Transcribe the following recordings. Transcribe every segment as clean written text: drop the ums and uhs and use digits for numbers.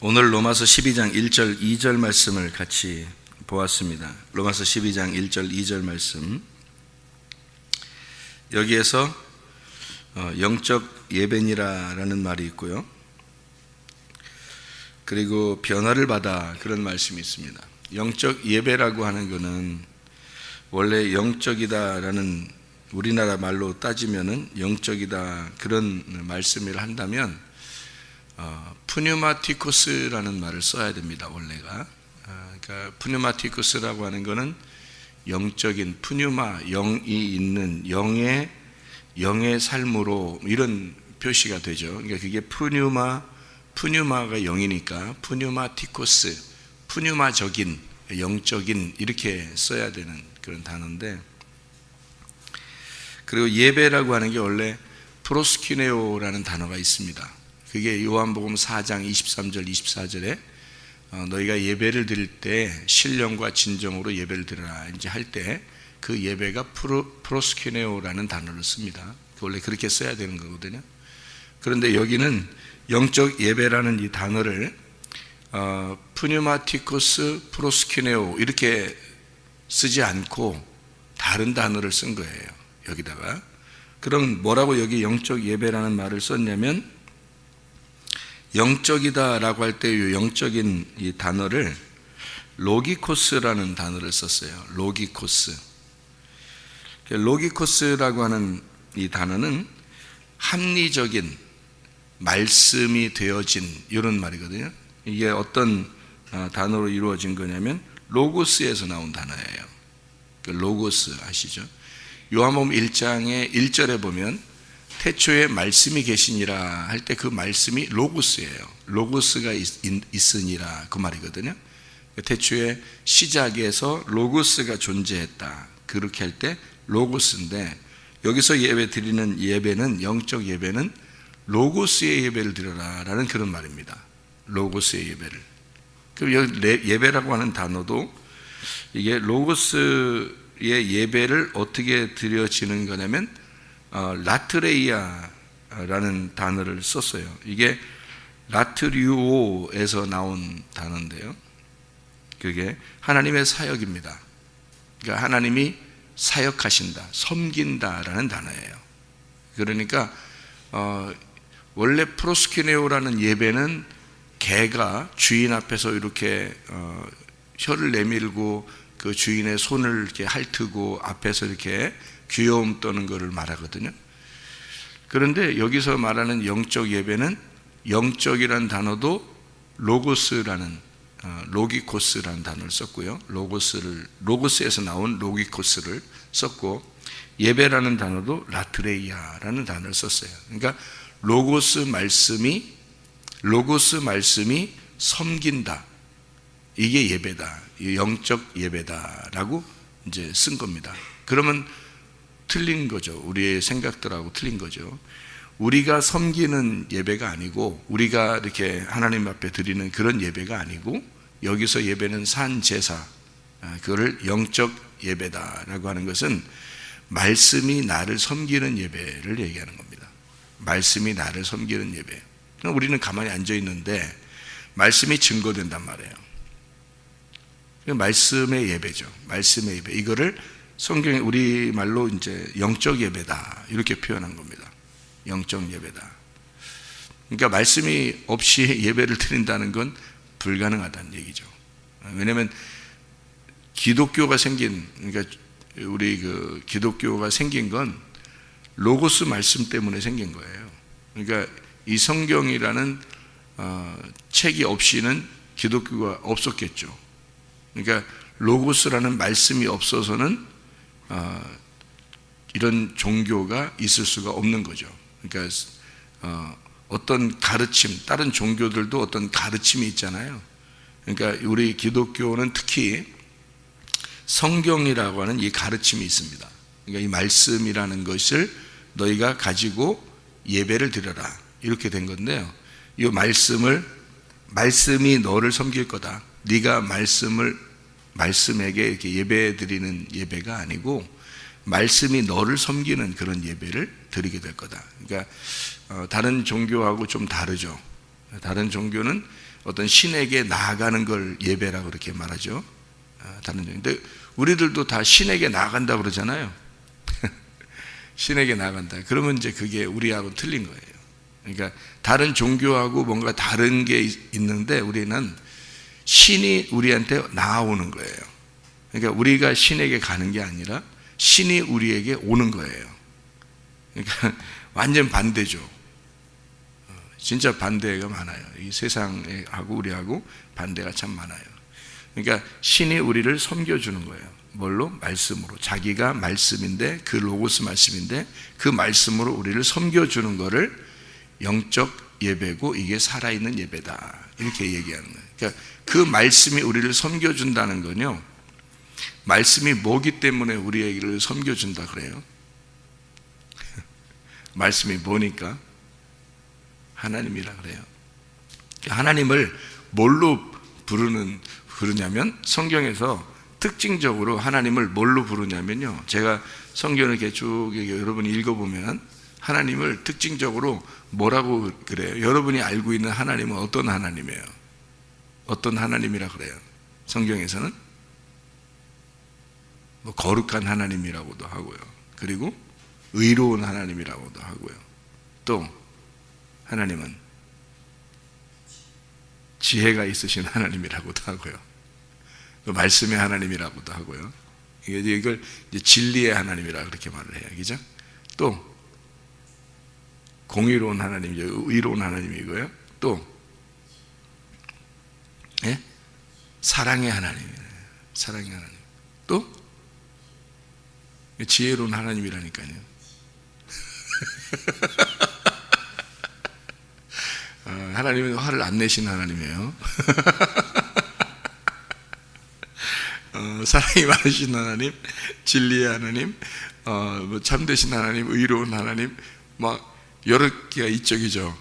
오늘 로마서 12장 1절 2절 말씀을 같이 보았습니다. 로마서 12장 1절 2절 말씀, 여기에서 영적 예배니라라는 말이 있고요, 그리고 변화를 받아, 그런 말씀이 있습니다. 영적 예배라고 하는 것은 원래 영적이다라는, 우리나라 말로 따지면은 영적이다, 그런 말씀을 한다면 푸뉴마티코스라는 말을 써야 됩니다. 원래가 그러니까 푸뉴마티코스라고 하는 것은 영적인, 푸뉴마, 영이 있는, 영의 삶으로, 이런 표시가 되죠. 그러니까 그게 푸뉴마가 영이니까 푸뉴마티코스, 푸뉴마적인, 영적인, 이렇게 써야 되는 그런 단어인데, 그리고 예배라고 하는 게 원래 프로스키네오라는 단어가 있습니다. 그게 요한복음 4장 23절 24절에 너희가 예배를 드릴 때 신령과 진정으로 예배를 드려라, 이제 할 때 그 예배가 프로스키네오라는 단어를 씁니다. 원래 그렇게 써야 되는 거거든요. 그런데 여기는 영적 예배라는 이 단어를 푸뉴마티코스 프로스키네오 이렇게 쓰지 않고 다른 단어를 쓴 거예요. 여기다가. 그럼 뭐라고 여기 영적 예배라는 말을 썼냐면, 영적이다 라고 할 때 이 영적인 이 단어를 로기코스라는 단어를 썼어요. 로기코스라고 하는 이 단어는 합리적인, 말씀이 되어진, 이런 말이거든요. 이게 어떤 단어로 이루어진 거냐면 로고스에서 나온 단어예요. 로고스 아시죠? 요한복음 1장의 1절에 보면 태초에 말씀이 계시니라 할 때 그 말씀이 로고스예요. 로고스가 있으니라, 그 말이거든요. 태초에 시작에서 로고스가 존재했다, 그렇게 할 때 로고스인데, 여기서 예배 드리는 예배는, 영적 예배는 로고스의 예배를 드려라 라는 그런 말입니다. 로고스의 예배를. 그럼 여기 예배라고 하는 단어도 이게 로고스의 예배를 어떻게 드려지는 거냐면 라트레이아라는 단어를 썼어요. 이게 라트리오에서 나온 단어인데요, 그게 하나님의 사역입니다. 그러니까 하나님이 사역하신다, 섬긴다라는 단어예요. 그러니까 원래 프로스키네오라는 예배는 개가 주인 앞에서 이렇게 혀를 내밀고 그 주인의 손을 이렇게 핥고 앞에서 이렇게 귀여움 떠는 것을 말하거든요. 그런데 여기서 말하는 영적 예배는, 영적이라는 단어도 로고스라는 로기코스라는 단어를 썼고요, 로고스에서 나온 로기코스를 썼고, 예배라는 단어도 라트레이아라는 단어를 썼어요. 그러니까 로고스 말씀이 섬긴다, 이게 예배다, 영적 예배다라고 이제 쓴 겁니다. 그러면 틀린 거죠. 우리의 생각들하고 틀린 거죠. 우리가 섬기는 예배가 아니고, 우리가 이렇게 하나님 앞에 드리는 그런 예배가 아니고, 여기서 예배는 산제사, 그거를 영적 예배다라고 하는 것은 말씀이 나를 섬기는 예배를 얘기하는 겁니다. 말씀이 나를 섬기는 예배. 우리는 가만히 앉아 있는데 말씀이 증거된단 말이에요. 말씀의 예배죠. 말씀의 예배. 이거를 성경에 우리말로 이제 영적 예배다, 이렇게 표현한 겁니다. 영적 예배다. 그러니까 말씀이 없이 예배를 드린다는 건 불가능하다는 얘기죠. 왜냐하면 기독교가 생긴, 그러니까 우리 그 기독교가 생긴 건 로고스 말씀 때문에 생긴 거예요. 그러니까 이 성경이라는 책이 없이는 기독교가 없었겠죠. 그러니까 로고스라는 말씀이 없어서는 이런 종교가 있을 수가 없는 거죠. 그러니까 어떤 가르침, 다른 종교들도 어떤 가르침이 있잖아요. 그러니까 우리 기독교는 특히 성경이라고 하는 이 가르침이 있습니다. 그러니까 이 말씀이라는 것을 너희가 가지고 예배를 드려라, 이렇게 된 건데요, 이 말씀이 너를 섬길 거다, 네가 말씀에게 이렇게 예배 드리는 예배가 아니고 말씀이 너를 섬기는 그런 예배를 드리게 될 거다. 그러니까 다른 종교하고 좀 다르죠. 다른 종교는 어떤 신에게 나아가는 걸 예배라고 그렇게 말하죠. 다른 종인데 우리들도 다 신에게 나아간다 그러잖아요. 신에게 나아간다. 그러면 이제 그게 우리하고 틀린 거예요. 그러니까 다른 종교하고 뭔가 다른 게 있는데 우리는 신이 우리한테 나아오는 거예요. 그러니까 우리가 신에게 가는 게 아니라 신이 우리에게 오는 거예요. 그러니까 완전 반대죠. 진짜 반대가 많아요. 이 세상하고 우리하고 반대가 참 많아요. 그러니까 신이 우리를 섬겨주는 거예요. 뭘로? 말씀으로. 자기가 말씀인데, 그 로고스 말씀인데 그 말씀으로 우리를 섬겨주는 거를 영적 예배고, 이게 살아있는 예배다, 이렇게 얘기하는 거예요. 그러니까 그 말씀이 우리를 섬겨준다는 건요, 말씀이 뭐기 때문에 우리에게를 섬겨준다 그래요? 말씀이 뭐니까? 하나님이라 그래요. 하나님을 뭘로 부르냐면, 성경에서 특징적으로 하나님을 뭘로 부르냐면요, 제가 성경을 이렇게 쭉 여러분이 읽어보면 하나님을 특징적으로 뭐라고 그래요? 여러분이 알고 있는 하나님은 어떤 하나님이에요? 어떤 하나님이라 그래요? 성경에서는 뭐 거룩한 하나님이라고도 하고요, 그리고 의로운 하나님이라고도 하고요, 또 하나님은 지혜가 있으신 하나님이라고도 하고요, 또 말씀의 하나님이라고도 하고요. 이걸 이제 진리의 하나님이라 그렇게 말을 해요, 그죠? 또 공의로운 하나님이죠, 의로운 하나님이고요. 또 예? 사랑의 하나님이에요. 사랑의 하나님. 또 지혜로운 하나님이라니까요. 하나님은 화를 안 내시는 하나님이에요. 사랑이 많으신 하나님, 진리의 하나님, 참되신 하나님, 의로운 하나님, 막 여러 개가 이쪽이죠.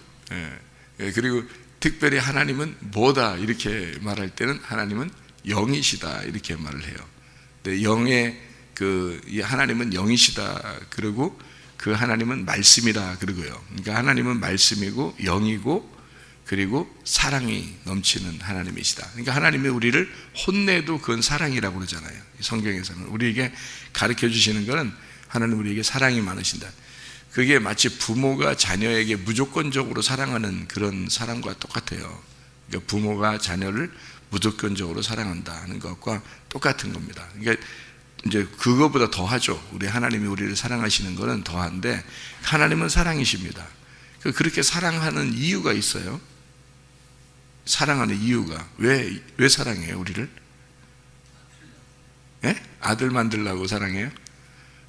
그리고 특별히 하나님은 뭐다 이렇게 말할 때는 하나님은 영이시다 이렇게 말을 해요. 영의 이 하나님은 영이시다 그러고, 그 하나님은 말씀이다 그러고요. 그러니까 하나님은 말씀이고 영이고 그리고 사랑이 넘치는 하나님이시다. 그러니까 하나님이 우리를 혼내도 그건 사랑이라고 그러잖아요. 성경에서는 우리에게 가르쳐 주시는 것은 하나님 우리에게 사랑이 많으신다. 그게 마치 부모가 자녀에게 무조건적으로 사랑하는 그런 사랑과 똑같아요. 그러니까 부모가 자녀를 무조건적으로 사랑한다 하는 것과 똑같은 겁니다. 그러니까 이제 그거보다 더하죠. 우리 하나님이 우리를 사랑하시는 것은 더한데, 하나님은 사랑이십니다. 그렇게 사랑하는 이유가 있어요. 사랑하는 이유가 왜 사랑해요 우리를? 예? 아들 만들려고 사랑해요?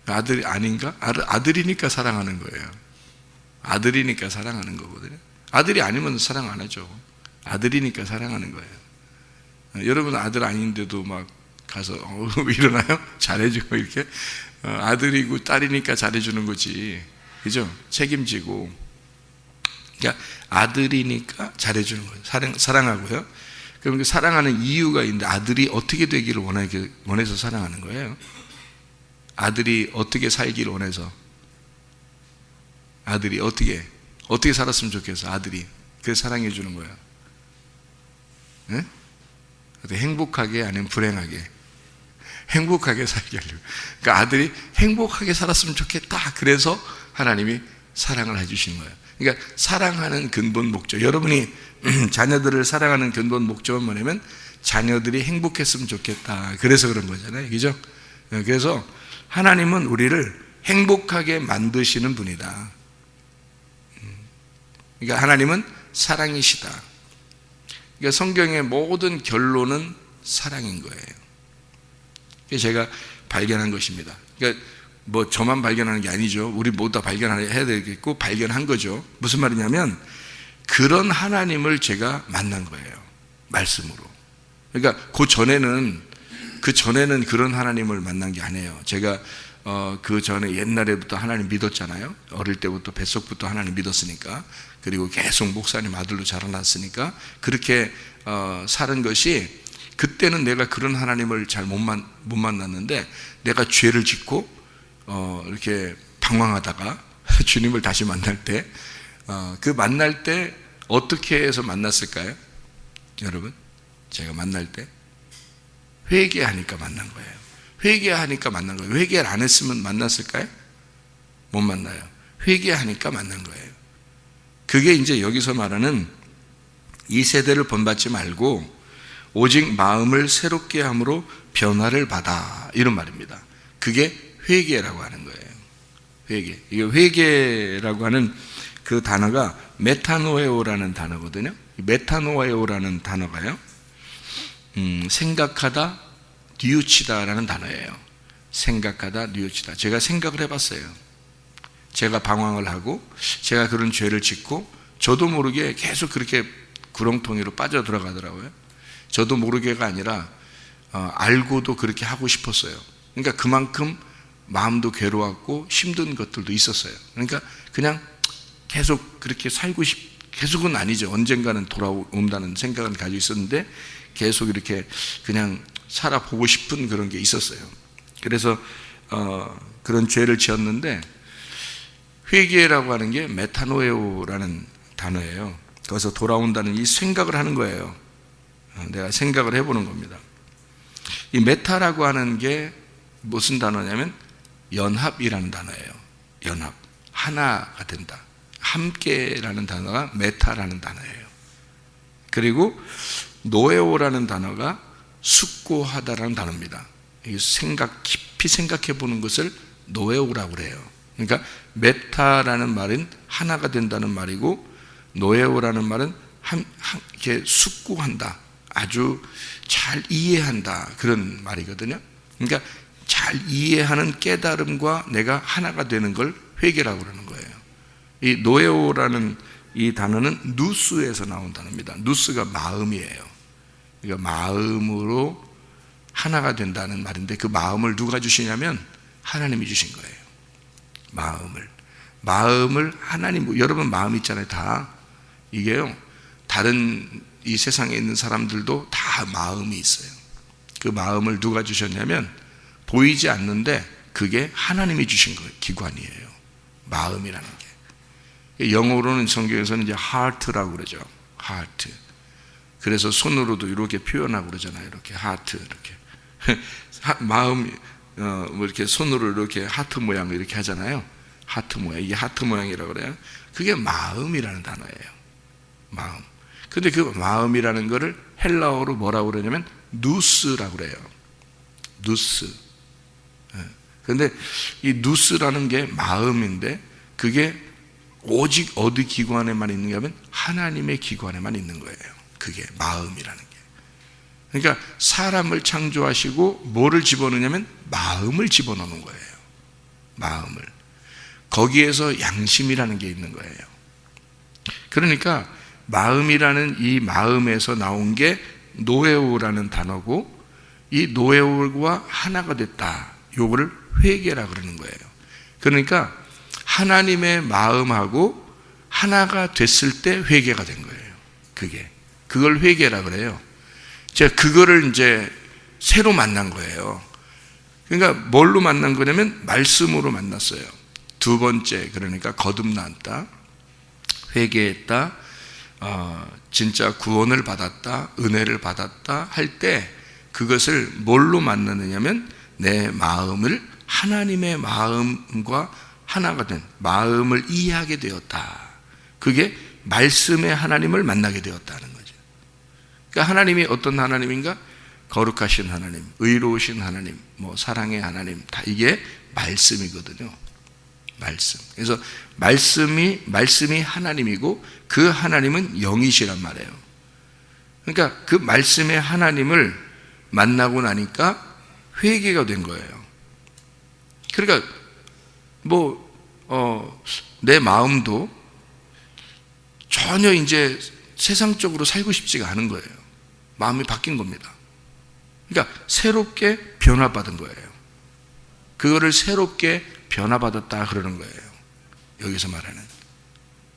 아들이 아닌가? 아들이니까 사랑하는 거예요. 아들이니까 사랑하는 거거든요. 아들이 아니면 사랑 안 하죠. 아들이니까 사랑하는 거예요. 여러분 아들 아닌데도 막 가서 일어나요? 잘해주고 이렇게. 아들이고 딸이니까 잘해주는 거지, 그죠? 책임지고. 그러니까 아들이니까 잘해주는 거예요. 사랑하고요. 그럼 그 사랑하는 이유가 있는데, 아들이 어떻게 되기를 원해서 사랑하는 거예요. 아들이 어떻게 살기를 원해서, 아들이 어떻게 살았으면 좋겠어. 아들이 그래서 사랑해 주는 거예요. 네? 행복하게 아니면 불행하게? 행복하게 살게 하려고. 그러니까 아들이 행복하게 살았으면 좋겠다, 그래서 하나님이 사랑을 해주시는 거예요. 그러니까 사랑하는 근본 목적, 여러분이 자녀들을 사랑하는 근본 목적은 뭐냐면 자녀들이 행복했으면 좋겠다, 그래서 그런 거잖아요, 그죠? 그래서 하나님은 우리를 행복하게 만드시는 분이다. 그러니까 하나님은 사랑이시다. 그러니까 성경의 모든 결론은 사랑인 거예요. 그래서 제가 발견한 것입니다. 그러니까 뭐 저만 발견하는 게 아니죠. 우리 모두 다 발견해야 되겠고 발견한 거죠. 무슨 말이냐면, 그런 하나님을 제가 만난 거예요, 말씀으로. 그러니까 그 전에는 그런 하나님을 만난 게 아니에요. 제가 그 전에 옛날에부터 하나님 믿었잖아요. 어릴 때부터 뱃속부터 하나님 믿었으니까, 그리고 계속 목사님 아들로 자라났으니까 그렇게 사는 것이, 그때는 내가 그런 하나님을 잘 못 만났는데, 내가 죄를 짓고 이렇게 방황하다가 주님을 다시 만날 때, 그 만날 때 어떻게 해서 만났을까요? 여러분, 제가 만날 때 회개하니까 만난 거예요. 회개하니까 만난 거예요. 회개를 안 했으면 만났을까요? 못 만나요. 회개하니까 만난 거예요. 그게 이제 여기서 말하는 이 세대를 본받지 말고 오직 마음을 새롭게 함으로 변화를 받아, 이런 말입니다. 그게 회개라고 하는 거예요. 회개. 이게 회개라고 하는 그 단어가 메타노에오라는 단어거든요. 메타노에오라는 단어가요, 생각하다, 뉘우치다라는 단어예요. 생각하다, 뉘우치다. 제가 생각을 해봤어요. 제가 방황을 하고 제가 그런 죄를 짓고 저도 모르게 계속 그렇게 구렁텅이로 빠져 들어가더라고요. 저도 모르게가 아니라 알고도 그렇게 하고 싶었어요. 그러니까 그만큼 마음도 괴로웠고 힘든 것들도 있었어요. 그러니까 그냥 계속 그렇게 계속은 아니죠. 언젠가는 돌아온다는 생각은 가지고 있었는데 계속 이렇게 그냥 살아보고 싶은 그런 게 있었어요. 그래서 그런 죄를 지었는데, 회개라고 하는 게 메타노에오라는 단어예요. 거기서 돌아온다는 이 생각을 하는 거예요. 내가 생각을 해보는 겁니다. 이 메타라고 하는 게 무슨 단어냐면 연합이라는 단어예요. 연합, 하나가 된다. 함께라는 단어가 메타라는 단어예요. 그리고 노에오라는 단어가 숙고하다라는 단어입니다. 깊이 생각해 보는 것을 노에오라고 그래요. 그러니까 메타라는 말은 하나가 된다는 말이고, 노에오라는 말은 이렇게 숙고한다, 아주 잘 이해한다, 그런 말이거든요. 그러니까 잘 이해하는 깨달음과 내가 하나가 되는 걸 회개라고 그러는 거예요. 이 노에오라는 이 단어는 누스에서 나온 단어입니다. 누스가 마음이에요. 그러니까 마음으로 하나가 된다는 말인데, 그 마음을 누가 주시냐면 하나님이 주신 거예요. 마음을 하나님, 여러분 마음 있잖아요. 다 이게요, 다른 이 세상에 있는 사람들도 다 마음이 있어요. 그 마음을 누가 주셨냐면 보이지 않는데 그게 하나님이 주신 거예요. 기관이에요, 마음이라는 게. 영어로는 성경에서는 이제 heart라고 그러죠. heart. 그래서 손으로도 이렇게 표현하고 그러잖아요. 이렇게 heart, 이렇게 마음, 뭐 이렇게 손으로 이렇게 하트 모양을 이렇게 하잖아요. 하트 모양, 이게 하트 모양이라고 그래요. 그게 마음이라는 단어예요. 마음. 근데 그 마음이라는 거를 헬라어로 뭐라고 그러냐면 누스라고 그래요. 누스. 근데 이 누스라는 게 마음인데, 그게 오직 어디 기관에만 있는가 하면 하나님의 기관에만 있는 거예요. 그게 마음이라는 게. 그러니까 사람을 창조하시고 뭐를 집어넣냐면 마음을 집어넣는 거예요. 마음을. 거기에서 양심이라는 게 있는 거예요. 그러니까 마음이라는 이 마음에서 나온 게 노에오라는 단어고, 이 노에오와 하나가 됐다, 요거를 회개라 그러는 거예요. 그러니까 하나님의 마음하고 하나가 됐을 때 회개가 된 거예요. 그걸 회개라 그래요. 제가 그거를 이제 새로 만난 거예요. 그러니까 뭘로 만난 거냐면 말씀으로 만났어요. 두 번째, 그러니까 거듭났다, 회개했다, 진짜 구원을 받았다, 은혜를 받았다 할 때 그것을 뭘로 만나느냐면 내 마음을 하나님의 마음과 하나가 된 마음을 이해하게 되었다. 그게 말씀의 하나님을 만나게 되었다는 거죠. 그러니까 하나님이 어떤 하나님인가? 거룩하신 하나님, 의로우신 하나님, 뭐 사랑의 하나님, 다 이게 말씀이거든요. 말씀. 그래서 말씀이 하나님이고 그 하나님은 영이시란 말이에요. 그러니까 그 말씀의 하나님을 만나고 나니까 회개가 된 거예요. 그러니까 내 마음도 전혀 이제 세상적으로 살고 싶지가 않은 거예요. 마음이 바뀐 겁니다. 그러니까 새롭게 변화받은 거예요. 그거를 새롭게 변화받았다 그러는 거예요. 여기서 말하는.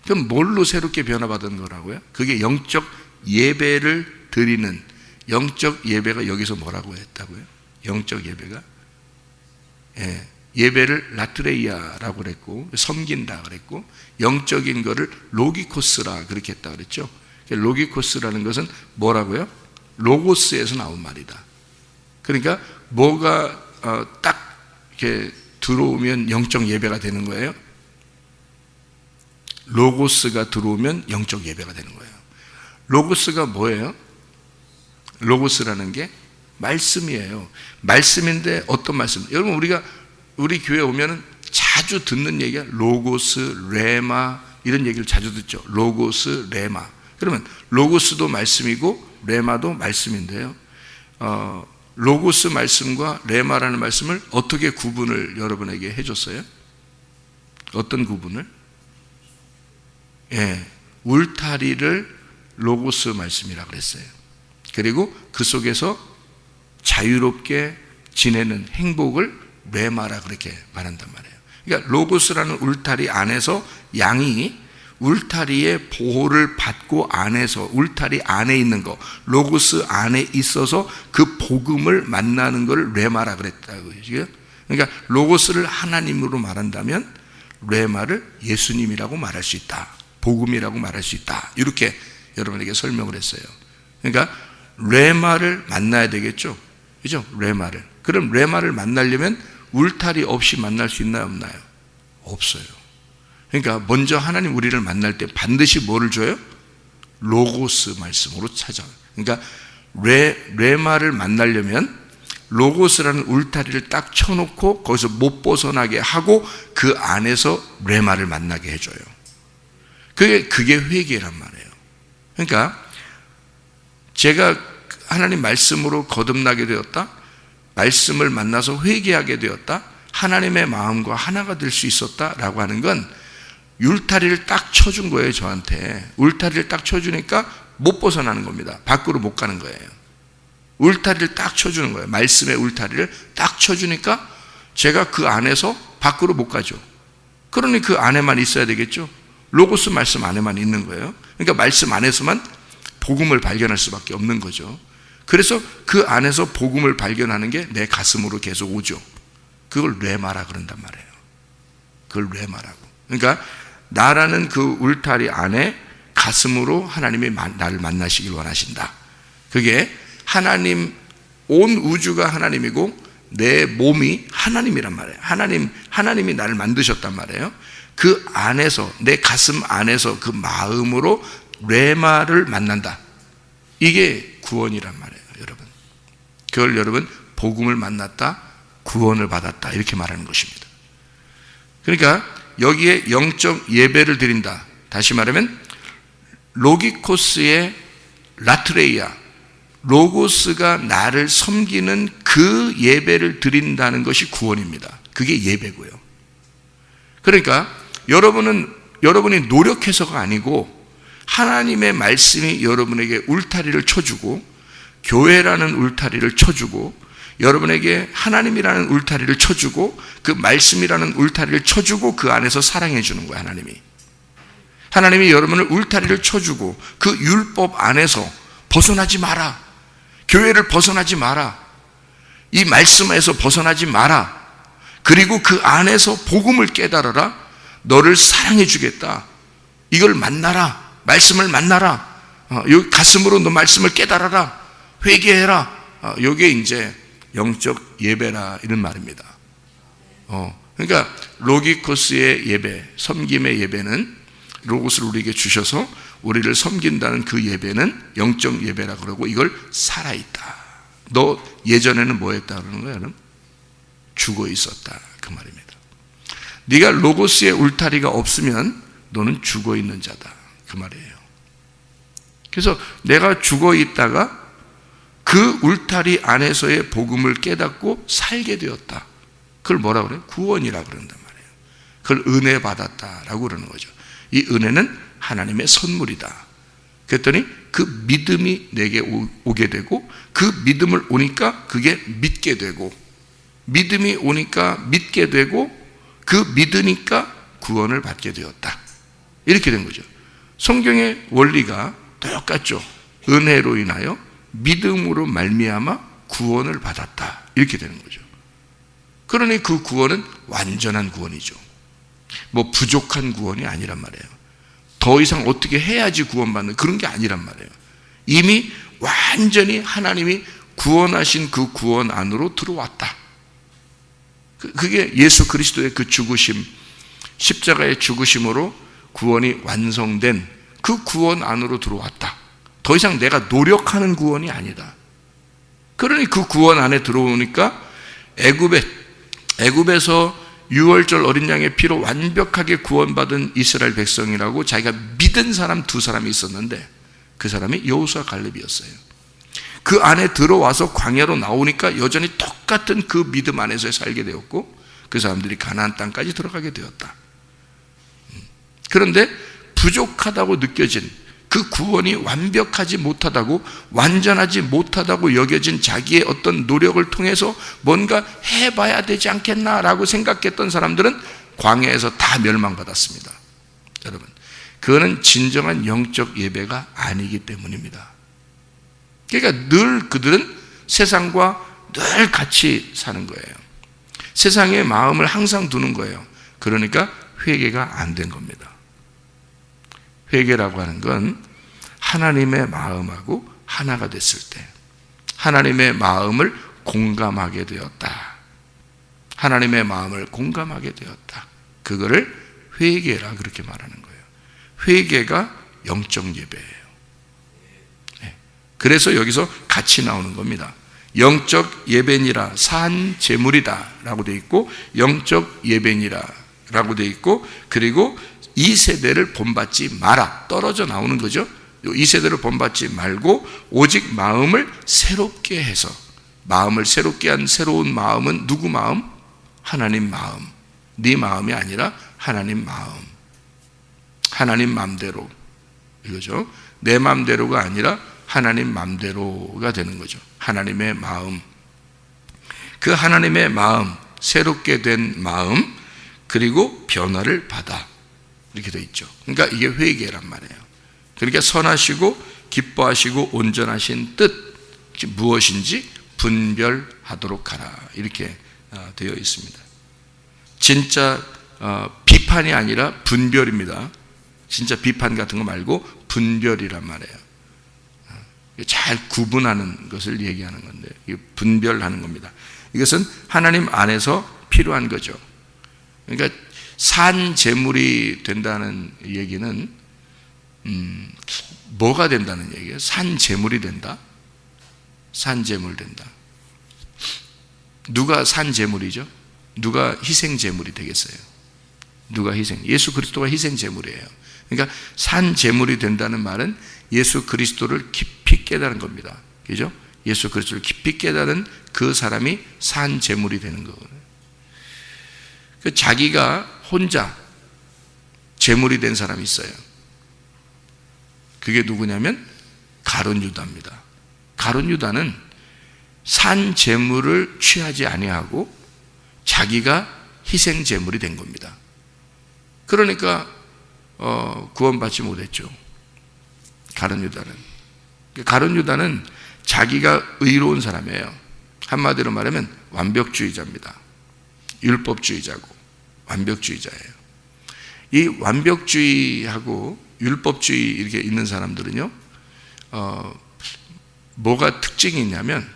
그럼 뭘로 새롭게 변화받은 거라고요? 그게 영적 예배를 드리는, 영적 예배가 여기서 뭐라고 했다고요? 영적 예배가 예배를 라트레이아라고 그랬고, 섬긴다 그랬고, 영적인 거를 로기코스라 그렇게 했다 그랬죠. 로기코스라는 것은 뭐라고요? 로고스에서 나온 말이다. 그러니까 뭐가 딱 이렇게 들어오면 영적 예배가 되는 거예요. 로고스가 들어오면 영적 예배가 되는 거예요. 로고스가 뭐예요? 로고스라는 게 말씀이에요. 말씀인데 어떤 말씀? 여러분 우리 교회 오면은 자주 듣는 얘기가 로고스, 레마 이런 얘기를 자주 듣죠. 로고스, 레마. 그러면 로고스도 말씀이고 레마도 말씀인데요. 로고스 말씀과 레마라는 말씀을 어떻게 구분을 여러분에게 해줬어요? 어떤 구분을? 예, 울타리를 로고스 말씀이라고 그랬어요. 그리고 그 속에서 자유롭게 지내는 행복을 레마라 그렇게 말한단 말이에요. 그러니까 로고스라는 울타리 안에서 양이 울타리의 보호를 받고 안에서 울타리 안에 있는 거 로고스 안에 있어서 그 복음을 만나는 걸 레마라 그랬다고요. 그러니까 로고스를 하나님으로 말한다면 레마를 예수님이라고 말할 수 있다. 복음이라고 말할 수 있다. 이렇게 여러분에게 설명을 했어요. 그러니까 레마를 만나야 되겠죠. 그죠? 레마를. 그럼 레마를 만나려면 울타리 없이 만날 수 있나요? 없나요? 없어요. 그러니까 먼저 하나님 우리를 만날 때 반드시 뭐를 줘요? 로고스 말씀으로 찾아와요. 그러니까 레마를 만나려면 로고스라는 울타리를 딱 쳐놓고 거기서 못 벗어나게 하고 그 안에서 레마를 만나게 해줘요. 그게 회개란 말이에요. 그러니까 제가 하나님 말씀으로 거듭나게 되었다, 말씀을 만나서 회개하게 되었다, 하나님의 마음과 하나가 될 수 있었다라고 하는 건 울타리를 딱 쳐준 거예요. 저한테 울타리를 딱 쳐주니까 못 벗어나는 겁니다. 밖으로 못 가는 거예요. 울타리를 딱 쳐주는 거예요. 말씀의 울타리를 딱 쳐주니까 제가 그 안에서 밖으로 못 가죠. 그러니 그 안에만 있어야 되겠죠. 로고스 말씀 안에만 있는 거예요. 그러니까 말씀 안에서만 복음을 발견할 수밖에 없는 거죠. 그래서 그 안에서 복음을 발견하는 게 내 가슴으로 계속 오죠. 그걸 레마라 그런단 말이에요. 그걸 레마라고. 그러니까 나라는 그 울타리 안에 가슴으로 하나님이 나를 만나시길 원하신다. 그게 하나님, 온 우주가 하나님이고 내 몸이 하나님이란 말이에요. 하나님이 나를 만드셨단 말이에요. 그 안에서, 내 가슴 안에서 그 마음으로 레마를 만난다. 이게 구원이란 말이에요, 여러분. 그걸 여러분 복음을 만났다, 구원을 받았다 이렇게 말하는 것입니다. 그러니까 여기에 영적 예배를 드린다. 다시 말하면 로기코스의 라트레이아, 로고스가 나를 섬기는 그 예배를 드린다는 것이 구원입니다. 그게 예배고요. 그러니까 여러분이 노력해서가 아니고 하나님의 말씀이 여러분에게 울타리를 쳐주고 교회라는 울타리를 쳐주고 여러분에게 하나님이라는 울타리를 쳐주고 그 말씀이라는 울타리를 쳐주고 그 안에서 사랑해 주는 거예요. 하나님이 여러분을 울타리를 쳐주고 그 율법 안에서 벗어나지 마라. 교회를 벗어나지 마라. 이 말씀에서 벗어나지 마라. 그리고 그 안에서 복음을 깨달아라. 너를 사랑해 주겠다. 이걸 만나라. 말씀을 만나라. 여기 가슴으로 너 말씀을 깨달아라. 회개해라. 이게 이제 영적 예배라 이런 말입니다. 그러니까 로기코스의 예배, 섬김의 예배는 로고스를 우리에게 주셔서 우리를 섬긴다는 그 예배는 영적 예배라 그러고 이걸 살아있다. 너 예전에는 뭐 했다 그러는 거야? 여러분? 죽어 있었다 그 말입니다. 네가 로고스의 울타리가 없으면 너는 죽어 있는 자다 그 말이에요. 그래서 내가 죽어 있다가 그 울타리 안에서의 복음을 깨닫고 살게 되었다. 그걸 뭐라 그래요? 구원이라 그런단 말이에요. 그걸 은혜 받았다라고 그러는 거죠. 이 은혜는 하나님의 선물이다. 그랬더니 그 믿음이 내게 오게 되고 그 믿음을 오니까 그게 믿게 되고 믿음이 오니까 믿게 되고 그 믿으니까 구원을 받게 되었다. 이렇게 된 거죠. 성경의 원리가 똑같죠. 은혜로 인하여 믿음으로 말미암아 구원을 받았다. 이렇게 되는 거죠. 그러니 그 구원은 완전한 구원이죠. 뭐 부족한 구원이 아니란 말이에요. 더 이상 어떻게 해야지 구원받는 그런 게 아니란 말이에요. 이미 완전히 하나님이 구원하신 그 구원 안으로 들어왔다. 그게 예수 그리스도의 그 죽으심, 십자가의 죽으심으로 구원이 완성된 그 구원 안으로 들어왔다. 더 이상 내가 노력하는 구원이 아니다. 그러니 그 구원 안에 들어오니까 애굽에서 6월절 어린 양의 피로 완벽하게 구원받은 이스라엘 백성이라고 자기가 믿은 사람 두 사람이 있었는데 그 사람이 여호수아 갈렙이었어요. 그 안에 들어와서 광야로 나오니까 여전히 똑같은 그 믿음 안에서 살게 되었고 그 사람들이 가나안 땅까지 들어가게 되었다. 그런데 부족하다고 느껴진 그 구원이 완벽하지 못하다고, 완전하지 못하다고 여겨진 자기의 어떤 노력을 통해서 뭔가 해봐야 되지 않겠나라고 생각했던 사람들은 광야에서 다 멸망받았습니다. 여러분, 그거는 진정한 영적 예배가 아니기 때문입니다. 그러니까 늘 그들은 세상과 늘 같이 사는 거예요. 세상의 마음을 항상 두는 거예요. 그러니까 회개가 안 된 겁니다. 회개라고 하는 건 하나님의 마음하고 하나가 됐을 때 하나님의 마음을 공감하게 되었다. 하나님의 마음을 공감하게 되었다. 그거를 회개라 그렇게 말하는 거예요. 회개가 영적 예배예요. 그래서 여기서 같이 나오는 겁니다. 영적 예배니라 산 제물이다 라고 되어 있고 영적 예배니라 라고 되어 있고 그리고 이 세대를 본받지 마라 떨어져 나오는 거죠. 이 세대를 본받지 말고 오직 마음을 새롭게 해서 마음을 새롭게 한 새로운 마음은 누구 마음? 하나님 마음. 네 마음이 아니라 하나님 마음. 하나님 마음대로 이거죠. 내 마음대로가 아니라 하나님 마음대로가 되는 거죠. 하나님의 마음. 그 하나님의 마음, 새롭게 된 마음, 그리고 변화를 받아. 이렇게 되어 있죠. 그러니까 이게 회개란 말이에요. 그러니까 선하시고 기뻐하시고 온전하신 뜻 무엇인지 분별하도록 하라. 이렇게 되어 있습니다. 진짜 비판이 아니라 분별입니다. 진짜 비판 같은 거 말고 분별이란 말이에요. 잘 구분하는 것을 얘기하는 건데 분별하는 겁니다. 이것은 하나님 안에서 필요한 거죠. 그러니까 산 제물이 된다는 얘기는 뭐가 된다는 얘기예요? 산 제물이 된다? 산 제물 된다. 누가 산 제물이죠? 누가 희생 제물이 되겠어요? 누가 희생? 예수 그리스도가 희생 제물이에요. 그러니까 산 제물이 된다는 말은 예수 그리스도를 깊이 깨달은 겁니다. 그죠? 예수 그리스도를 깊이 깨달은 그 사람이 산 제물이 되는 거거든요. 자기가 혼자 제물이 된 사람이 있어요. 그게 누구냐면 가룟 유다입니다. 가룟 유다는 산 제물을 취하지 아니하고 자기가 희생 제물이 된 겁니다. 그러니까 구원받지 못했죠. 가룟 유다는 자기가 의로운 사람이에요. 한마디로 말하면 완벽주의자입니다. 율법주의자고 완벽주의자예요. 이 완벽주의하고 율법주의 이렇게 있는 사람들은요, 뭐가 특징이 있냐면,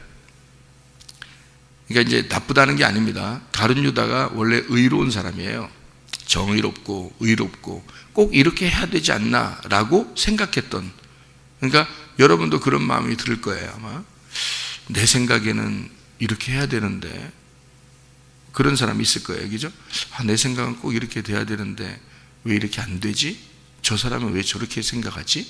그러니까 이제 나쁘다는 게 아닙니다. 가룟 유다가 원래 의로운 사람이에요. 정의롭고 의롭고 꼭 이렇게 해야 되지 않나 라고 생각했던, 그러니까 여러분도 그런 마음이 들 거예요. 아마 내 생각에는 이렇게 해야 되는데, 그런 사람이 있을 거예요. 그죠? 내 생각은 꼭 이렇게 돼야 되는데 왜 이렇게 안 되지? 저 사람은 왜 저렇게 생각하지?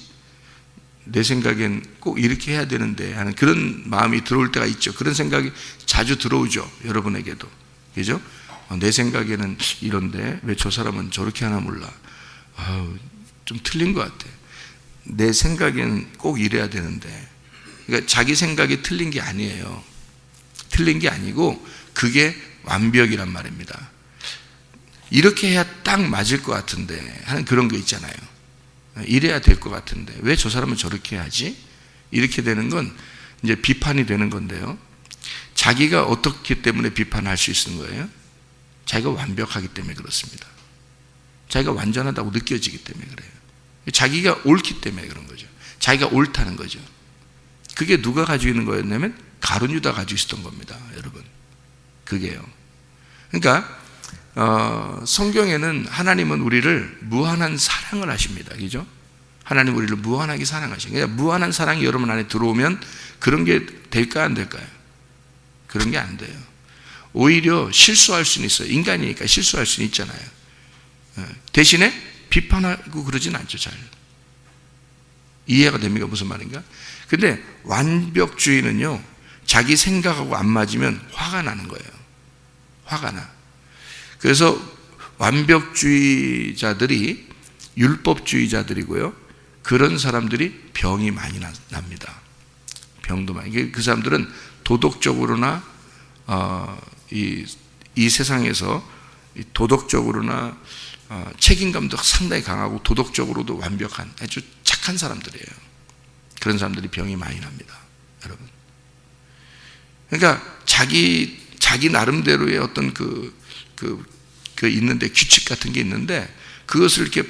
내 생각엔 꼭 이렇게 해야 되는데 하는 그런 마음이 들어올 때가 있죠. 그런 생각이 자주 들어오죠. 여러분에게도. 그죠? 내 생각에는 이런데 왜 저 사람은 저렇게 하나 몰라. 좀 틀린 것 같아. 내 생각에는 꼭 이래야 되는데. 그러니까 자기 생각이 틀린 게 아니에요. 틀린 게 아니고 그게 완벽이란 말입니다. 이렇게 해야 딱 맞을 것 같은데 하는 그런 거 있잖아요. 이래야 될 것 같은데 왜 저 사람은 저렇게 하지? 이렇게 되는 건 이제 비판이 되는 건데요. 자기가 어떻기 때문에 비판할 수 있는 거예요? 자기가 완벽하기 때문에 그렇습니다. 자기가 완전하다고 느껴지기 때문에 그래요. 자기가 옳기 때문에 그런 거죠. 자기가 옳다는 거죠. 그게 누가 가지고 있는 거였냐면 가룟 유다가 가지고 있었던 겁니다, 여러분. 그게요. 그러니까 성경에는 하나님은 우리를 무한한 사랑을 하십니다. 그죠? 하나님 우리를 무한하게 사랑하십니다. 그러니까 무한한 사랑이 여러분 안에 들어오면 그런 게 될까요, 안 될까요? 그런 게 안 돼요. 오히려 실수할 수는 있어요. 인간이니까 실수할 수는 있잖아요. 대신에 비판하고 그러진 않죠, 잘. 이해가 됩니까? 무슨 말인가? 근데 완벽주의는요, 자기 생각하고 안 맞으면 화가 나는 거예요. 화가 나. 그래서 완벽주의자들이 율법주의자들이고요, 그런 사람들이 병이 많이 납니다. 병도 많이. 그 사람들은 도덕적으로나 이 세상에서 도덕적으로나 책임감도 상당히 강하고 도덕적으로도 완벽한 아주 착한 사람들이에요. 그런 사람들이 병이 많이 납니다, 여러분. 그러니까 자기 나름대로의 어떤 그 있는데 규칙 같은 게 있는데 그것을 이렇게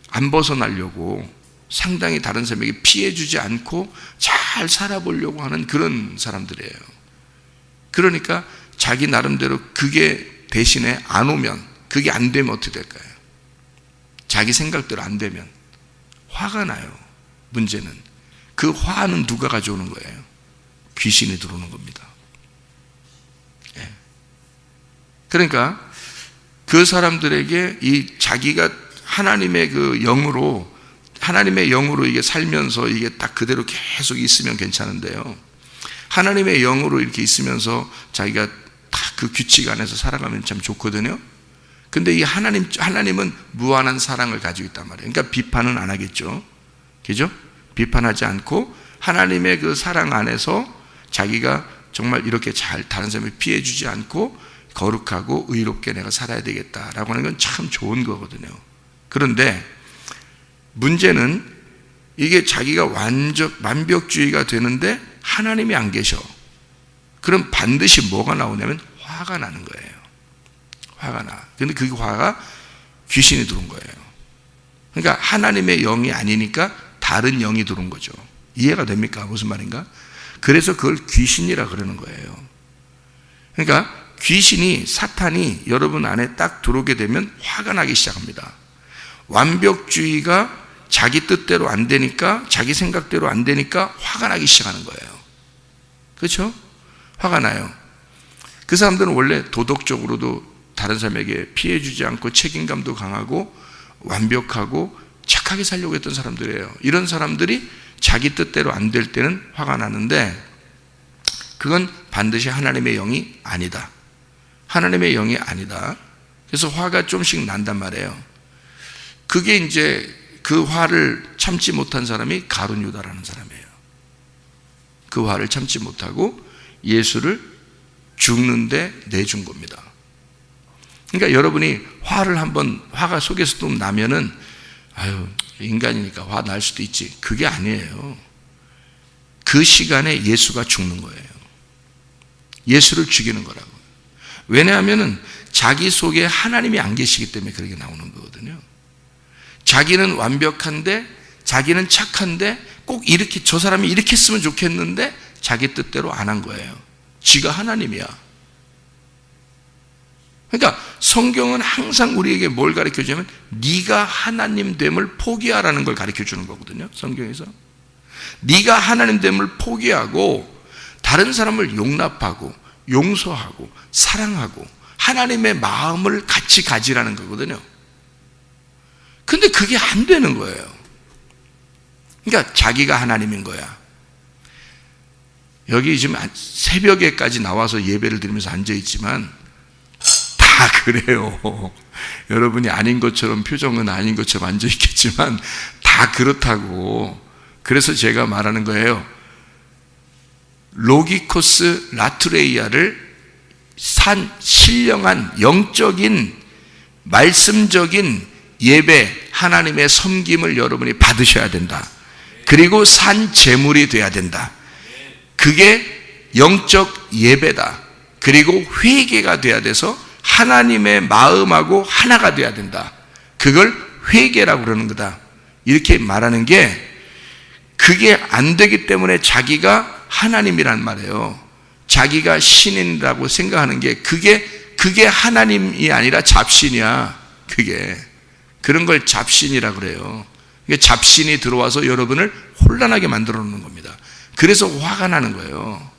안 벗어나려고 상당히 다른 사람에게 피해주지 않고 잘 살아보려고 하는 그런 사람들이에요. 그러니까 자기 나름대로 그게 대신에 안 오면, 그게 안 되면 어떻게 될까요? 자기 생각대로 안 되면 화가 나요. 문제는 그 화는 누가 가져오는 거예요? 귀신이 들어오는 겁니다. 예. 그러니까 그 사람들에게 이 자기가 하나님의 그 영으로 이게 살면서 이게 딱 그대로 계속 있으면 괜찮은데요, 하나님의 영으로 이렇게 있으면서 자기가 다 그 규칙 안에서 살아가면 참 좋거든요. 근데 이 하나님은 무한한 사랑을 가지고 있단 말이에요. 그러니까 비판은 안 하겠죠. 그죠? 비판하지 않고 하나님의 그 사랑 안에서 자기가 정말 이렇게 잘 다른 사람을 피해 주지 않고 거룩하고 의롭게 내가 살아야 되겠다라고 하는 건 참 좋은 거거든요. 그런데 문제는 이게 자기가 완벽주의가 되는데 하나님이 안 계셔. 그럼 반드시 뭐가 나오냐면 화가 나는 거예요. 화가 나. 근데 그 화가 귀신이 들어온 거예요. 그러니까 하나님의 영이 아니니까 다른 영이 들어온 거죠. 이해가 됩니까? 무슨 말인가? 그래서 그걸 귀신이라 그러는 거예요. 그러니까 귀신이, 사탄이 여러분 안에 딱 들어오게 되면 화가 나기 시작합니다. 완벽주의가 자기 뜻대로 안 되니까, 자기 생각대로 안 되니까 화가 나기 시작하는 거예요. 그렇죠? 화가 나요. 그 사람들은 원래 도덕적으로도 다른 사람에게 피해 주지 않고 책임감도 강하고 완벽하고 착하게 살려고 했던 사람들이에요. 이런 사람들이 자기 뜻대로 안 될 때는 화가 나는데 그건 반드시 하나님의 영이 아니다. 하나님의 영이 아니다. 그래서 화가 좀씩 난단 말이에요. 그게 이제 그 화를 참지 못한 사람이 가룟 유다라는 사람이에요. 그 화를 참지 못하고 예수를 죽는데 내준 겁니다. 그러니까 여러분이 화가 속에서 또 나면은 아유, 인간이니까 화 날 수도 있지. 그게 아니에요. 그 시간에 예수가 죽는 거예요. 예수를 죽이는 거라고. 왜냐하면은 자기 속에 하나님이 안 계시기 때문에 그렇게 나오는 거거든요. 자기는 완벽한데, 자기는 착한데 꼭 이렇게 저 사람이 이렇게 했으면 좋겠는데 자기 뜻대로 안 한 거예요. 지가 하나님이야. 그러니까 성경은 항상 우리에게 뭘 가르쳐 주냐면 네가 하나님 됨을 포기하라는 걸 가르쳐 주는 거거든요. 성경에서 네가 하나님 됨을 포기하고 다른 사람을 용납하고 용서하고 사랑하고 하나님의 마음을 같이 가지라는 거거든요. 근데 그게 안 되는 거예요. 그러니까 자기가 하나님인 거야. 여기 지금 새벽에까지 나와서 예배를 드리면서 앉아있지만 다 그래요. 여러분이 아닌 것처럼 표정은 아닌 것처럼 앉아있겠지만 다 그렇다고. 그래서 제가 말하는 거예요. 로기코스 라투레이아를 신령한 영적인 말씀적인 예배, 하나님의 섬김을 여러분이 받으셔야 된다. 그리고 산 제물이 돼야 된다. 그게 영적 예배다. 그리고 회개가 돼야 돼서 하나님의 마음하고 하나가 돼야 된다. 그걸 회개라고 그러는 거다. 이렇게 말하는 게 그게 안 되기 때문에 자기가 하나님이란 말이에요. 자기가 신이라고 생각하는 게 그게 하나님이 아니라 잡신이야. 그런 걸 잡신이라 그래요. 잡신이 들어와서 여러분을 혼란하게 만들어 놓는 겁니다. 그래서 화가 나는 거예요.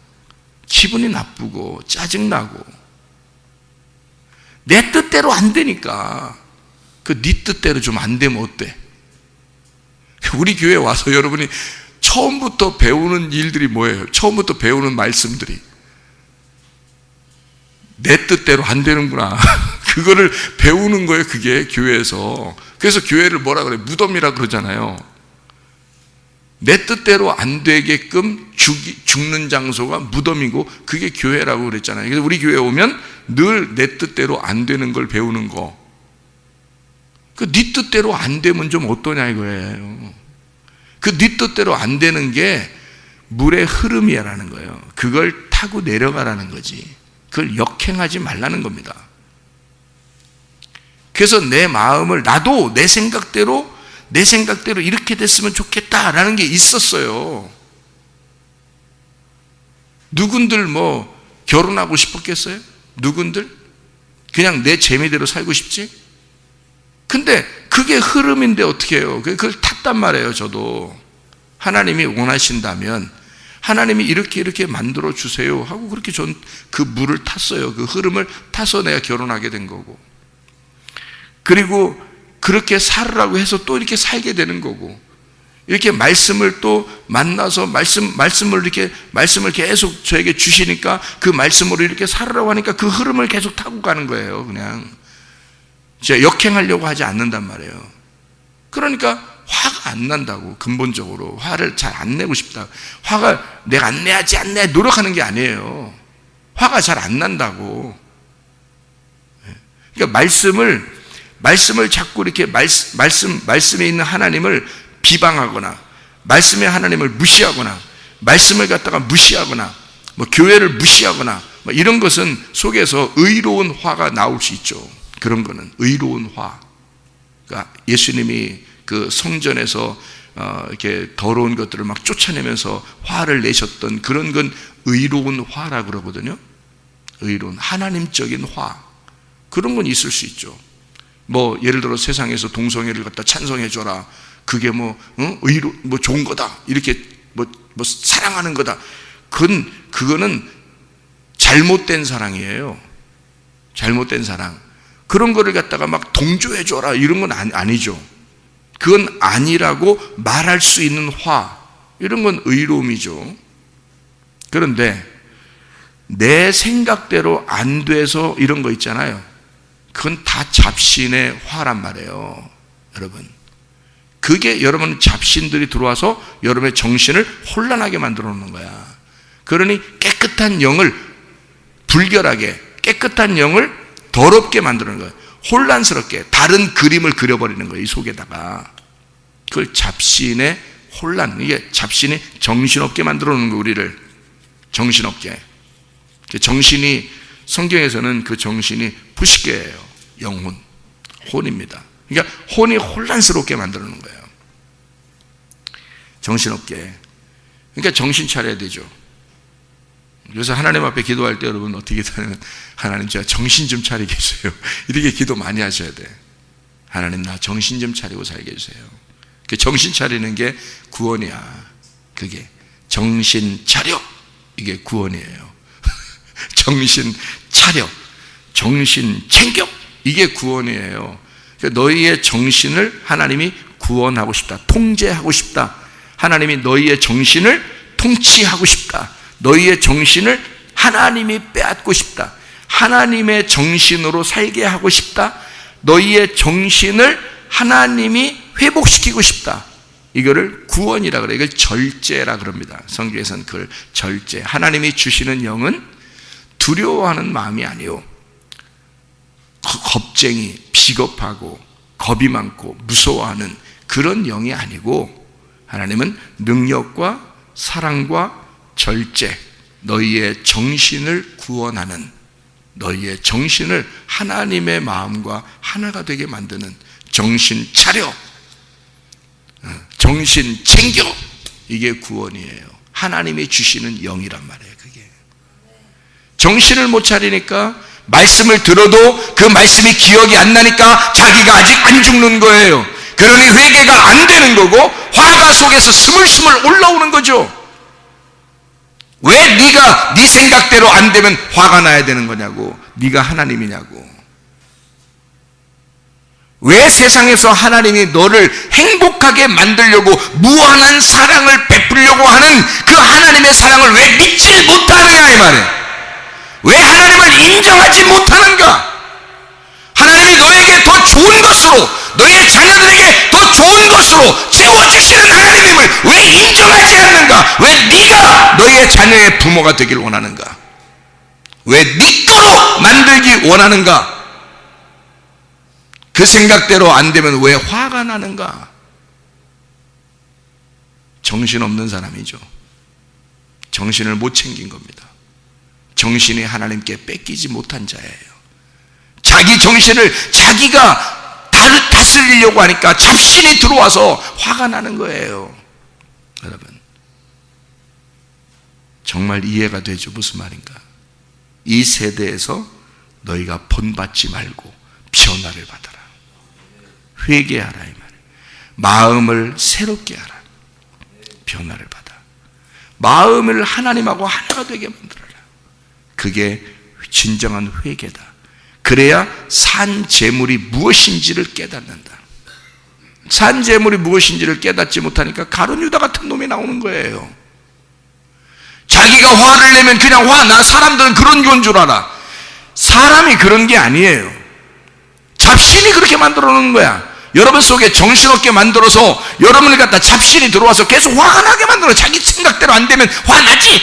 기분이 나쁘고 짜증나고 내 뜻대로 안 되니까 네 뜻대로 좀 안 되면 어때? 우리 교회에 와서 여러분이 처음부터 배우는 일들이 뭐예요? 처음부터 배우는 말씀들이 내 뜻대로 안 되는구나. 그거를 배우는 거예요. 그게 교회에서. 그래서 교회를 뭐라 그래? 무덤이라 그러잖아요. 내 뜻대로 안 되게끔 죽는 장소가 무덤이고 그게 교회라고 그랬잖아요. 그래서 우리 교회에 오면 늘 내 뜻대로 안 되는 걸 배우는 거. 네 뜻대로 안 되면 좀 어떠냐 이거예요. 네 뜻대로 안 되는 게 물의 흐름이라는 거예요. 그걸 타고 내려가라는 거지. 그걸 역행하지 말라는 겁니다. 그래서 내 마음을 나도 내 생각대로 이렇게 됐으면 좋겠다라는 게 있었어요. 누군들 결혼하고 싶었겠어요? 누군들? 그냥 내 재미대로 살고 싶지? 근데 그게 흐름인데 어떻게 해요? 그걸 탔단 말이에요. 저도 하나님이 원하신다면 하나님이 이렇게 만들어 주세요 하고 그렇게 전 그 물을 탔어요. 그 흐름을 타서 내가 결혼하게 된 거고, 그리고 그렇게 살으라고 해서 또 이렇게 살게 되는 거고, 이렇게 말씀을 또 만나서 말씀을 계속 저에게 주시니까 그 말씀으로 이렇게 살으라고 하니까 그 흐름을 계속 타고 가는 거예요. 그냥 제가 역행하려고 하지 않는단 말이에요. 그러니까 화가 안 난다고. 근본적으로 화를 잘 안 내고 싶다. 화가 내가 안 내야지 노력하는 게 아니에요. 화가 잘 안 난다고. 그러니까 말씀을 자꾸 이렇게 말씀에 있는 하나님을 비방하거나 말씀의 하나님을 무시하거나 말씀을 갖다가 무시하거나 교회를 무시하거나 이런 것은 속에서 의로운 화가 나올 수 있죠. 그런 거는 의로운 화. 그러니까 예수님이 그 성전에서 이렇게 더러운 것들을 막 쫓아내면서 화를 내셨던 그런 건 의로운 화라 그러거든요. 의로운 하나님적인 화. 그런 건 있을 수 있죠. 예를 들어 세상에서 동성애를 갖다 찬성해 줘라. 그게 좋은 거다. 이렇게 사랑하는 거다. 그거는 잘못된 사랑이에요. 잘못된 사랑. 그런 거를 갖다가 막 동조해 줘라. 이런 건 아니죠. 그건 아니라고 말할 수 있는 화. 이런 건 의로움이죠. 그런데 내 생각대로 안 돼서 이런 거 있잖아요. 그건 다 잡신의 화란 말이에요. 여러분, 그게 여러분 잡신들이 들어와서 여러분의 정신을 혼란하게 만들어 놓는 거야. 그러니 깨끗한 영을 불결하게, 깨끗한 영을 더럽게 만드는 거예요. 혼란스럽게 다른 그림을 그려버리는 거예요. 이 속에다가. 그걸 잡신의 혼란, 이게 잡신이 정신없게 만들어 놓는 거예요. 우리를 정신없게. 정신이, 성경에서는 그 정신이 부식계예요. 영혼, 혼입니다. 그러니까 혼이 혼란스럽게 만들어 놓는 거예요. 정신없게. 그러니까 정신 차려야 되죠. 그래서 하나님 앞에 기도할 때 여러분 어떻게 하냐면, 하나님 제가 정신 좀 차리게 해주세요. 이렇게 기도 많이 하셔야 돼. 하나님 나 정신 좀 차리고 살게 해주세요. 그 정신 차리는 게 구원이야. 그게 정신 차려, 이게 구원이에요. 정신 차려, 정신 챙겨, 이게 구원이에요. 너희의 정신을 하나님이 구원하고 싶다. 통제하고 싶다. 하나님이 너희의 정신을 통치하고 싶다. 너희의 정신을 하나님이 빼앗고 싶다. 하나님의 정신으로 살게 하고 싶다. 너희의 정신을 하나님이 회복시키고 싶다. 이거를 구원이라 그래요. 이걸 절제라 그럽니다. 성경에서는 그걸 절제. 하나님이 주시는 영은 두려워하는 마음이 아니요, 겁쟁이, 비겁하고 겁이 많고 무서워하는 그런 영이 아니고, 하나님은 능력과 사랑과 절제, 너희의 정신을 구원하는, 너희의 정신을 하나님의 마음과 하나가 되게 만드는, 정신 차려, 정신 챙겨. 이게 구원이에요. 하나님이 주시는 영이란 말이에요. 그게 정신을 못 차리니까 말씀을 들어도 그 말씀이 기억이 안 나니까 자기가 아직 안 죽는 거예요. 그러니 회개가 안 되는 거고 화가 속에서 스물스물 올라오는 거죠. 왜 네가 네 생각대로 안 되면 화가 나야 되는 거냐고. 네가 하나님이냐고. 왜 세상에서 하나님이 너를 행복하게 만들려고 무한한 사랑을 베풀려고 하는 그 하나님의 사랑을 왜 믿지 못하느냐 이 말이에요. 왜 하나님을 인정하지 못하는가? 하나님이 너에게 더 좋은 것으로, 너의 자녀들에게 더 좋은 것으로 채워주시는 하나님임을 왜 인정하지 않는가? 왜 네가 너의 자녀의 부모가 되길 원하는가? 왜 네 거로 만들기 원하는가? 그 생각대로 안 되면 왜 화가 나는가? 정신없는 사람이죠. 정신을 못 챙긴 겁니다. 정신이 하나님께 뺏기지 못한 자예요. 자기 정신을 자기가 다스리려고 하니까 잡신이 들어와서 화가 나는 거예요. 여러분, 정말 이해가 되죠? 무슨 말인가? 이 세대에서 너희가 본받지 말고 변화를 받아라. 회개하라 이 말이에요. 마음을 새롭게 하라. 변화를 받아. 마음을 하나님하고 하나가 되게 만들어라. 그게 진정한 회개다. 그래야 산 재물이 무엇인지를 깨닫는다. 산 재물이 무엇인지를 깨닫지 못하니까 가룟 유다 같은 놈이 나오는 거예요. 자기가 화를 내면 그냥 화. 나 사람들은 그런 건 줄 알아. 사람이 그런 게 아니에요. 잡신이 그렇게 만들어 놓는 거야. 여러분 속에 정신없게 만들어서 여러분을 갖다 잡신이 들어와서 계속 화가 나게 만들어. 자기 생각대로 안 되면 화나지.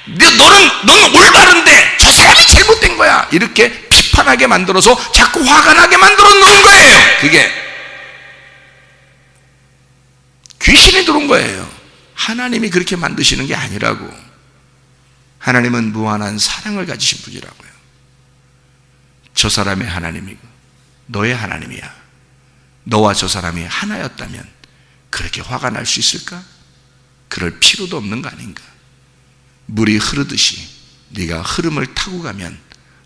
너는 올바른데 저 사람이 잘못된 거야. 이렇게 비판하게 만들어서 자꾸 화가 나게 만들어 놓은 거예요. 그게 귀신이 들어온 거예요. 하나님이 그렇게 만드시는 게 아니라고. 하나님은 무한한 사랑을 가지신 분이라고요. 저 사람의 하나님이고 너의 하나님이야. 너와 저 사람이 하나였다면 그렇게 화가 날 수 있을까? 그럴 필요도 없는 거 아닌가? 물이 흐르듯이 네가 흐름을 타고 가면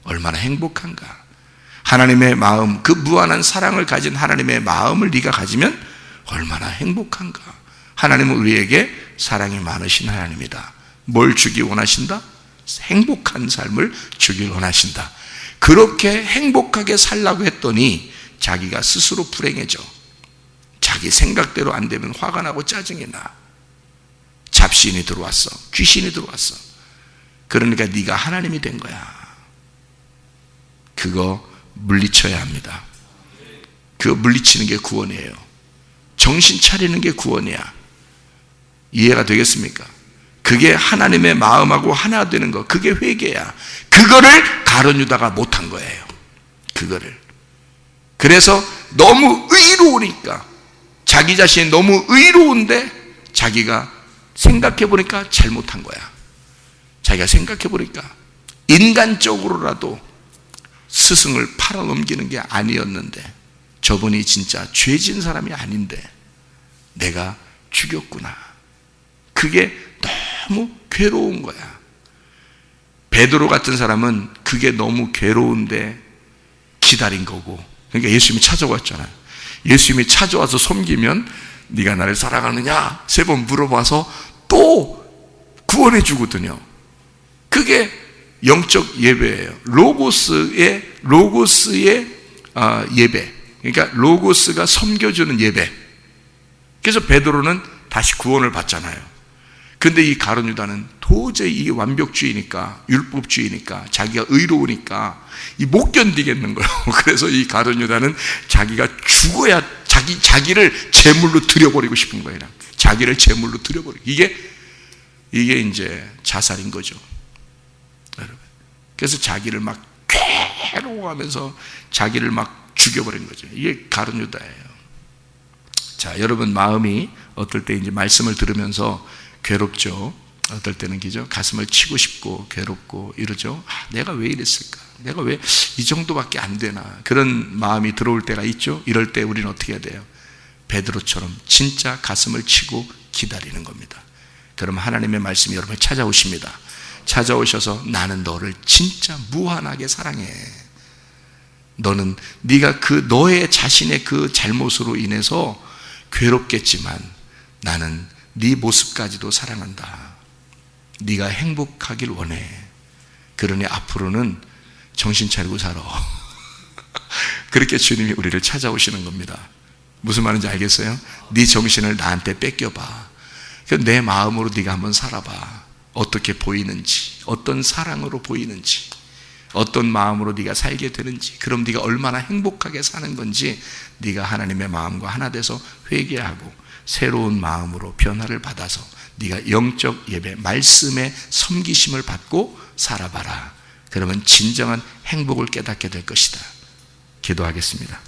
얼마나 행복한가? 하나님의 마음, 그 무한한 사랑을 가진 하나님의 마음을 네가 가지면 얼마나 행복한가? 하나님은 우리에게 사랑이 많으신 하나님이다. 뭘 주기 원하신다? 행복한 삶을 주길 원하신다. 그렇게 행복하게 살라고 했더니 자기가 스스로 불행해져. 자기 생각대로 안 되면 화가 나고 짜증이 나. 잡신이 들어왔어. 귀신이 들어왔어. 그러니까 네가 하나님이 된 거야. 그거 물리쳐야 합니다. 그거 물리치는 게 구원이에요. 정신 차리는 게 구원이야. 이해가 되겠습니까? 그게 하나님의 마음하고 하나 되는 거. 그게 회개야. 그거를 가룟 유다가 못한 거예요. 그거를. 그래서 너무 의로우니까, 자기 자신이 너무 의로운데 자기가 생각해 보니까 잘못한 거야. 자기가 생각해 보니까 인간적으로라도 스승을 팔아넘기는 게 아니었는데 저분이 진짜 죄진 사람이 아닌데 내가 죽였구나. 그게 너무 괴로운 거야. 베드로 같은 사람은 그게 너무 괴로운데 기다린 거고. 그러니까 예수님이 찾아왔잖아요. 예수님이 찾아와서 섬기면 네가 나를 사랑하느냐 3번 물어봐서 또 구원해 주거든요. 그게 영적 예배예요. 로고스의 예배. 그러니까 로고스가 섬겨주는 예배. 그래서 베드로는 다시 구원을 받잖아요. 근데 이 가룟 유다는 도저히 이게 완벽주의니까, 율법주의니까, 자기가 의로우니까 못 견디겠는 거예요. 그래서 이 가룟 유다는 자기가 죽어야 자기를 제물로 드려버리고 싶은 거예요. 자기를 제물로 드려버리고. 이게 이제 자살인 거죠. 여러분. 그래서 자기를 막 괴로워하면서 자기를 막 죽여버린 거죠. 이게 가룟 유다예요. 자, 여러분 마음이 어떨 때 이제 말씀을 들으면서 괴롭죠. 어떨 때는 그죠? 가슴을 치고 싶고 괴롭고 이러죠. 내가 왜 이랬을까? 내가 왜 이 정도밖에 안 되나? 그런 마음이 들어올 때가 있죠. 이럴 때 우리는 어떻게 해야 돼요? 베드로처럼 진짜 가슴을 치고 기다리는 겁니다. 그럼 하나님의 말씀이 여러분을 찾아오십니다. 찾아오셔서 나는 너를 진짜 무한하게 사랑해. 너는 네가 그 너의 자신의 그 잘못으로 인해서 괴롭겠지만 나는 네 모습까지도 사랑한다. 네가 행복하길 원해. 그러니 앞으로는 정신 차리고 살아. 그렇게 주님이 우리를 찾아오시는 겁니다. 무슨 말인지 알겠어요? 네 정신을 나한테 뺏겨봐. 내 마음으로 네가 한번 살아봐. 어떻게 보이는지, 어떤 사랑으로 보이는지, 어떤 마음으로 네가 살게 되는지, 그럼 네가 얼마나 행복하게 사는 건지 네가 하나님의 마음과 하나 돼서 회개하고 새로운 마음으로 변화를 받아서 네가 영적 예배, 말씀의 섬기심을 받고 살아봐라. 그러면 진정한 행복을 깨닫게 될 것이다. 기도하겠습니다.